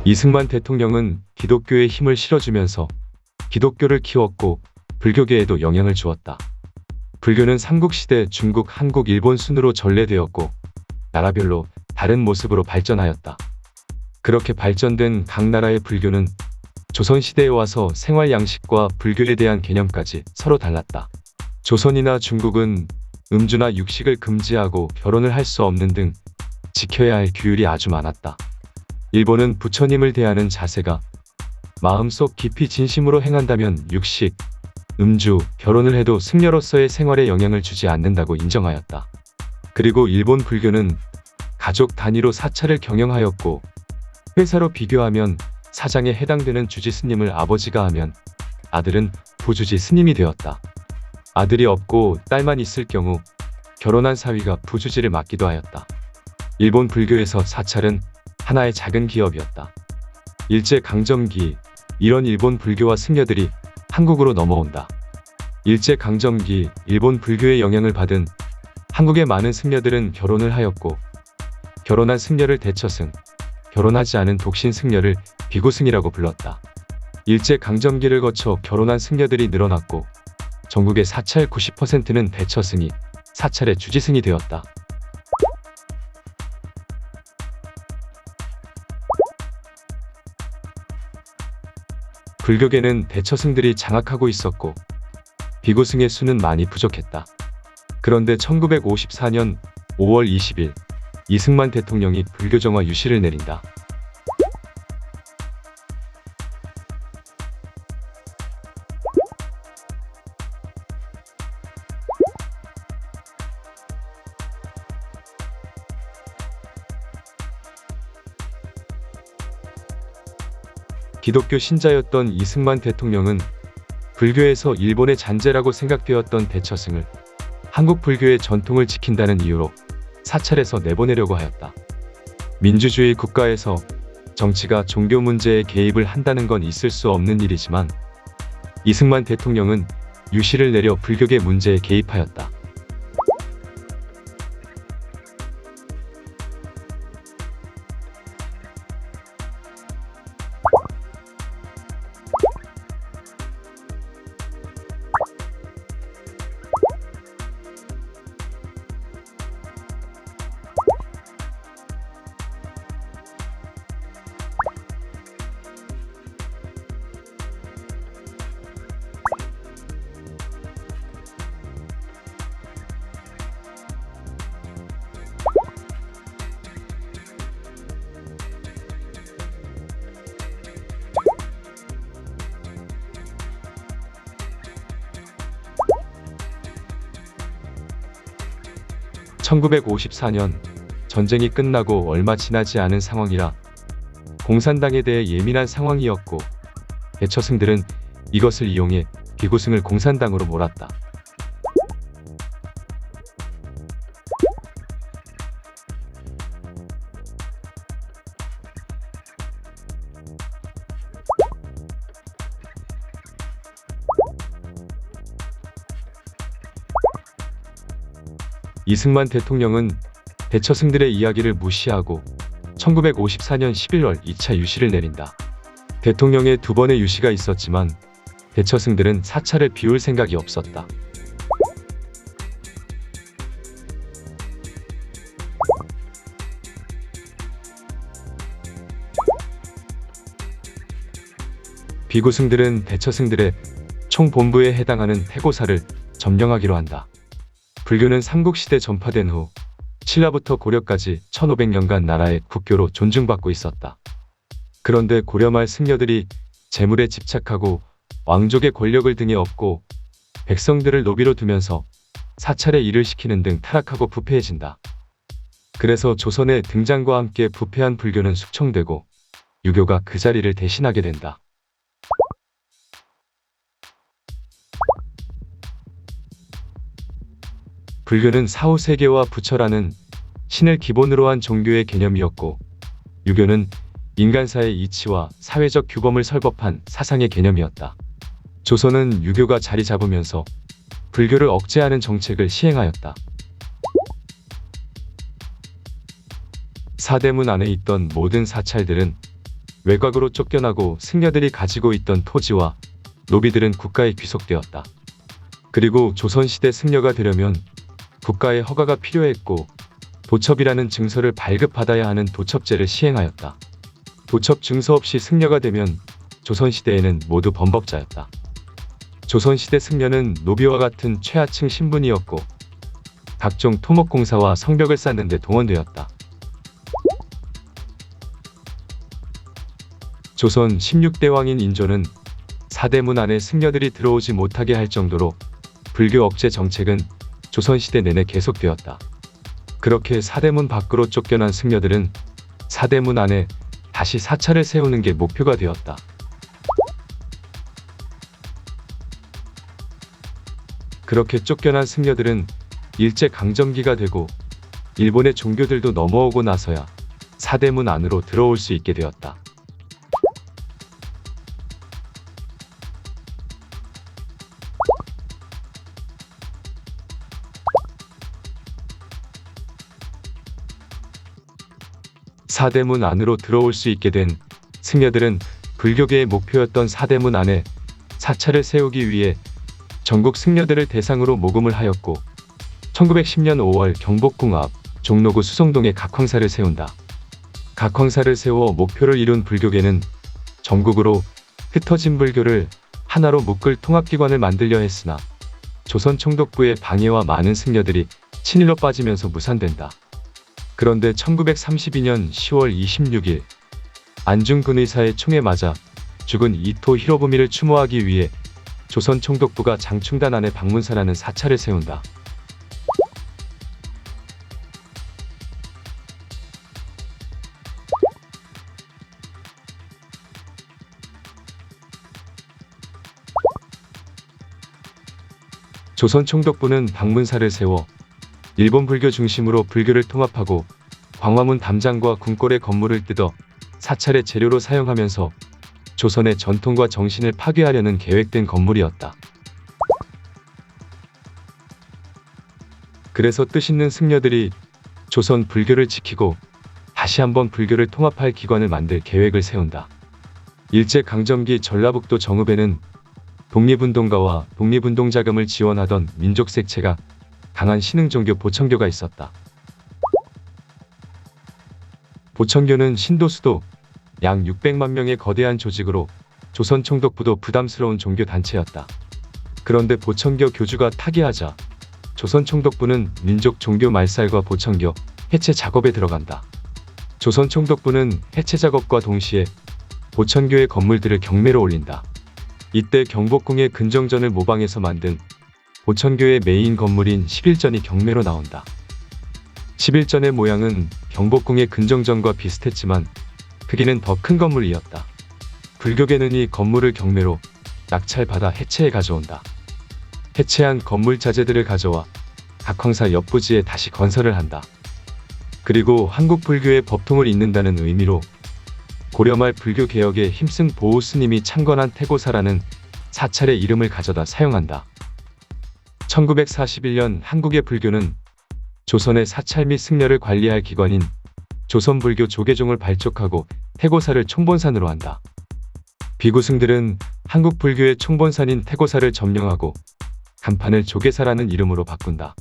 이승만 대통령은 기독교에 힘을 실어주면서 기독교를 키웠고 불교계에도 영향을 주었다. 불교는 삼국시대 중국, 한국, 일본 순으로 전래되었고 나라별로 다른 모습으로 발전하였다. 그렇게 발전된 각 나라의 불교는 조선시대에 와서 생활 양식과 불교에 대한 개념까지 서로 달랐다. 조선이나 중국은 음주나 육식을 금지하고 결혼을 할 수 없는 등 지켜야 할 규율이 아주 많았다. 일본은 부처님을 대하는 자세가 마음속 깊이 진심으로 행한다면 육식, 음주, 결혼을 해도 승려로서의 생활에 영향을 주지 않는다고 인정하였다. 그리고 일본 불교는 가족 단위로 사찰을 경영하였고 회사로 비교하면 사장에 해당되는 주지 스님을 아버지가 하면 아들은 부주지 스님이 되었다. 아들이 없고 딸만 있을 경우 결혼한 사위가 부주지를 맡기도 하였다. 일본 불교에서 사찰은 하나의 작은 기업이었다. 일제강점기, 이런 일본 불교와 승려들이 한국으로 넘어온다. 일제강점기, 일본 불교의 영향을 받은 한국의 많은 승려들은 결혼을 하였고 결혼한 승려를 대처승, 결혼하지 않은 독신 승려를 비구승이라고 불렀다. 일제강점기를 거쳐 결혼한 승려들이 늘어났고 전국의 사찰 90%는 대처승이, 사찰의 주지승이 되었다. 불교계는 대처승들이 장악하고 있었고 비구승의 수는 많이 부족했다. 그런데 1954년 5월 20일 이승만 대통령이 불교정화 유시를 내린다. 기독교 신자였던 이승만 대통령은 불교에서 일본의 잔재라고 생각되었던 대처승을 한국 불교의 전통을 지킨다는 이유로 사찰에서 내보내려고 하였다. 민주주의 국가에서 정치가 종교 문제에 개입을 한다는 건 있을 수 없는 일이지만 이승만 대통령은 유시를 내려 불교계 문제에 개입하였다. (1954년) 전쟁이 끝나고 얼마 지나지 않은 상황이라 공산당에 대해 예민한 상황이었고 대처승들은 이것을 이용해 비구승을 공산당으로 몰았다. 이승만 대통령은 대처승들의 이야기를 무시하고 1954년 11월 2차 유시를 내린다. 대통령의 두 번의 유시가 있었지만 대처승들은 사찰을 비울 생각이 없었다. 비구승들은 대처승들의 총본부에 해당하는 태고사를 점령하기로 한다. 불교는 삼국시대 전파된 후 신라부터 고려까지 1500년간 나라의 국교로 존중받고 있었다. 그런데 고려 말 승려들이 재물에 집착하고 왕족의 권력을 등에 업고 백성들을 노비로 두면서 사찰에 일을 시키는 등 타락하고 부패해진다. 그래서 조선의 등장과 함께 부패한 불교는 숙청되고 유교가 그 자리를 대신하게 된다. 불교는 사후세계와 부처라는 신을 기본으로 한 종교의 개념이었고 유교는 인간사의 이치와 사회적 규범을 설법한 사상의 개념이었다. 조선은 유교가 자리 잡으면서 불교를 억제하는 정책을 시행하였다. 사대문 안에 있던 모든 사찰들은 외곽으로 쫓겨나고 승려들이 가지고 있던 토지와 노비들은 국가에 귀속되었다. 그리고 조선시대 승려가 되려면 국가의 허가가 필요했고 도첩이라는 증서를 발급받아야 하는 도첩제를 시행하였다. 도첩 증서 없이 승려가 되면 조선시대에는 모두 범법자였다. 조선시대 승려는 노비와 같은 최하층 신분이었고 각종 토목공사와 성벽을 쌓는 데 동원되었다. 조선 16대 왕인 인조는 사대문 안에 승려들이 들어오지 못하게 할 정도로 불교 억제 정책은 조선시대 내내 계속되었다. 그렇게 사대문 밖으로 쫓겨난 승려들은 사대문 안에 다시 사찰을 세우는 게 목표가 되었다. 그렇게 쫓겨난 승려들은 일제강점기가 되고 일본의 종교들도 넘어오고 나서야 사대문 안으로 들어올 수 있게 되었다. 사대문 안으로 들어올 수 있게 된 승려들은 불교계의 목표였던 사대문 안에 사찰을 세우기 위해 전국 승려들을 대상으로 모금을 하였고 1910년 5월 경복궁 앞 종로구 수성동에 각황사를 세운다. 각황사를 세워 목표를 이룬 불교계는 전국으로 흩어진 불교를 하나로 묶을 통합기관을 만들려 했으나 조선 총독부의 방해와 많은 승려들이 친일로 빠지면서 무산된다. 그런데 1932년 10월 26일 안중근 의사의 총에 맞아 죽은 이토 히로부미를 추모하기 위해 조선 총독부가 장충단 안에 방문사라는 사찰을 세운다. 조선 총독부는 방문사를 세워 일본 불교 중심으로 불교를 통합하고 광화문 담장과 궁궐의 건물을 뜯어 사찰의 재료로 사용하면서 조선의 전통과 정신을 파괴하려는 계획된 건물이었다. 그래서 뜻있는 승려들이 조선 불교를 지키고 다시 한번 불교를 통합할 기관을 만들 계획을 세운다. 일제강점기 전라북도 정읍에는 독립운동가와 독립운동자금을 지원하던 민족색채가 강한 신흥종교 보청교가 있었다. 보청교는 신도수도 약 600만 명의 거대한 조직으로 조선 총독부도 부담스러운 종교 단체였다. 그런데 보청교 교주가 타계하자 조선 총독부는 민족 종교 말살과 보청교 해체 작업에 들어간다. 조선 총독부는 해체 작업과 동시에 보청교의 건물들을 경매로 올린다. 이때 경복궁의 근정전을 모방해서 만든 보청교의 메인 건물인 11전이 경매로 나온다. 11전의 모양은 경복궁의 근정전과 비슷했지만 크기는 더 큰 건물이었다. 불교계는 이 건물을 경매로 낙찰받아 해체해 가져온다. 해체한 건물 자재들을 가져와 각황사 옆 부지에 다시 건설을 한다. 그리고 한국 불교의 법통을 잇는다는 의미로 고려 말 불교 개혁에 힘쓴 보우 스님이 창건한 태고사라는 사찰의 이름을 가져다 사용한다. 1941년 한국의 불교는 조선의 사찰 및 승려를 관리할 기관인 조선불교 조계종을 발족하고 태고사를 총본산으로 한다. 비구승들은 한국 불교의 총본산인 태고사를 점령하고 간판을 조계사라는 이름으로 바꾼다.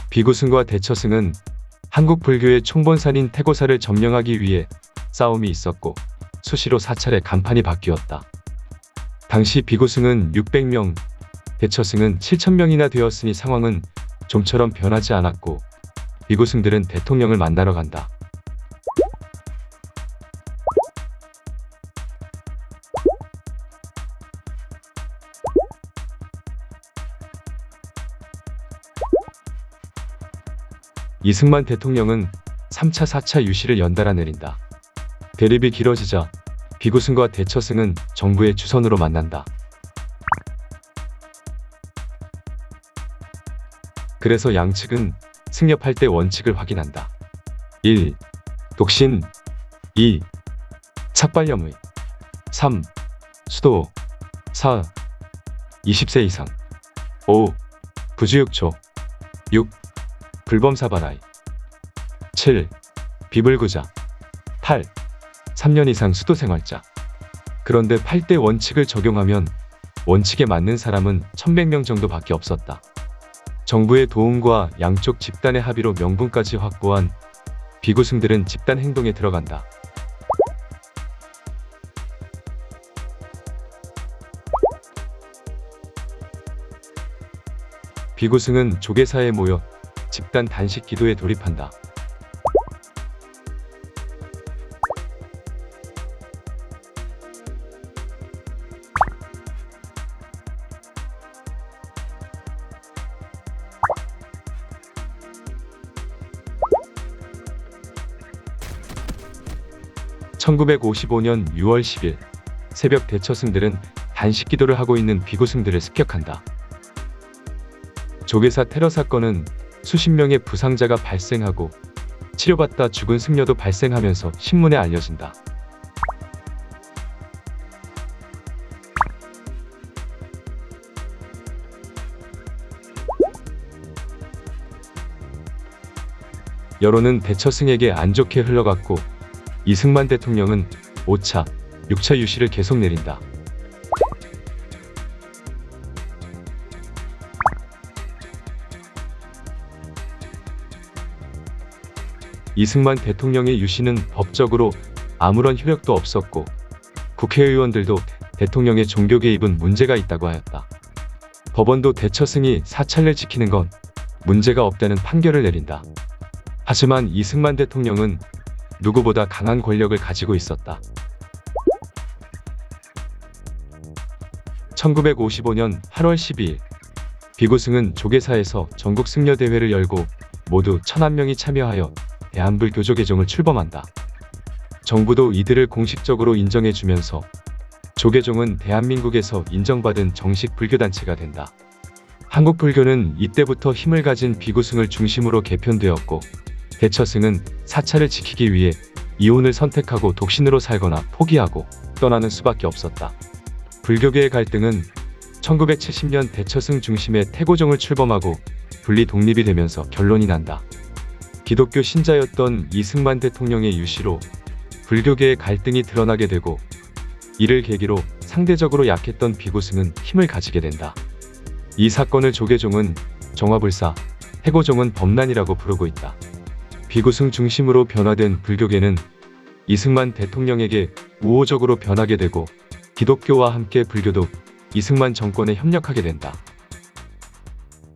비구승과 대처승은 한국 불교의 총본산인 태고사를 점령하기 위해 싸움이 있었고 수시로 사찰의 간판이 바뀌었다. 당시 비구승은 600명, 대처승은 7,000명이나 되었으니 상황은 좀처럼 변하지 않았고 비구승들은 대통령을 만나러 간다. 이승만 대통령은 3차 4차 유시를 연달아 내린다. 대립이 길어지자 비구승과 대처승은 정부의 주선으로 만난다. 그래서 양측은 승려할 때 원칙을 확인한다. 1. 독신 2. 삭발염의. 3. 수도. 4. 20세 이상. 5. 부주육초. 6. 불범사발아이. 7. 비불구자. 8. 3년 이상 수도생활자. 그런데 8대 원칙을 적용하면 원칙에 맞는 사람은 1100명 정도밖에 없었다. 정부의 도움과 양쪽 집단의 합의로 명분까지 확보한 비구승들은 집단 행동에 들어간다. 비구승은 조계사에 모여 집단 단식 기도에 돌입한다. (1955년 6월 10일) 새벽 대처승들은 단식 기도를 하고 있는 비구승들을 습격한다. 조계사 테러 사건은 수십 명의 부상자가 발생하고 치료받다 죽은 승려도 발생하면서 신문에 알려진다. 여론은 대처승에게 안 좋게 흘러갔고 이승만 대통령은 5차, 6차 유시를 계속 내린다. 이승만 대통령의 유시는 법적으로 아무런 효력도 없었고 국회의원들도 대통령의 종교 개입은 문제가 있다고 하였다. 법원도 대처승이 사찰을 지키는 건 문제가 없다는 판결을 내린다. 하지만 이승만 대통령은 누구보다 강한 권력을 가지고 있었다. 1955년 8월 12일 비구승은 조계사에서 전국 승려대회를 열고 모두 1000명이 참여하여 대한불교조 개종을 출범한다. 정부도 이들을 공식적으로 인정해주면서 조계종은 대한민국에서 인정받은 정식 불교단체가 된다. 한국불교는 이때부터 힘을 가진 비구승을 중심으로 개편되었고 대처승은 사찰을 지키기 위해 이혼을 선택하고 독신으로 살거나 포기하고 떠나는 수밖에 없었다. 불교계의 갈등은 1970년 대처승 중심의 태고종을 출범하고 분리 독립이 되면서 결론이 난다. 기독교 신자였던 이승만 대통령의 유시로 불교계의 갈등이 드러나게 되고 이를 계기로 상대적으로 약했던 비구승은 힘을 가지게 된다. 이 사건을 조계종은 정화불사, 태고종은 범난이라고 부르고 있다. 비구승 중심으로 변화된 불교계는 이승만 대통령에게 우호적으로 변하게 되고 기독교와 함께 불교도 이승만 정권에 협력하게 된다.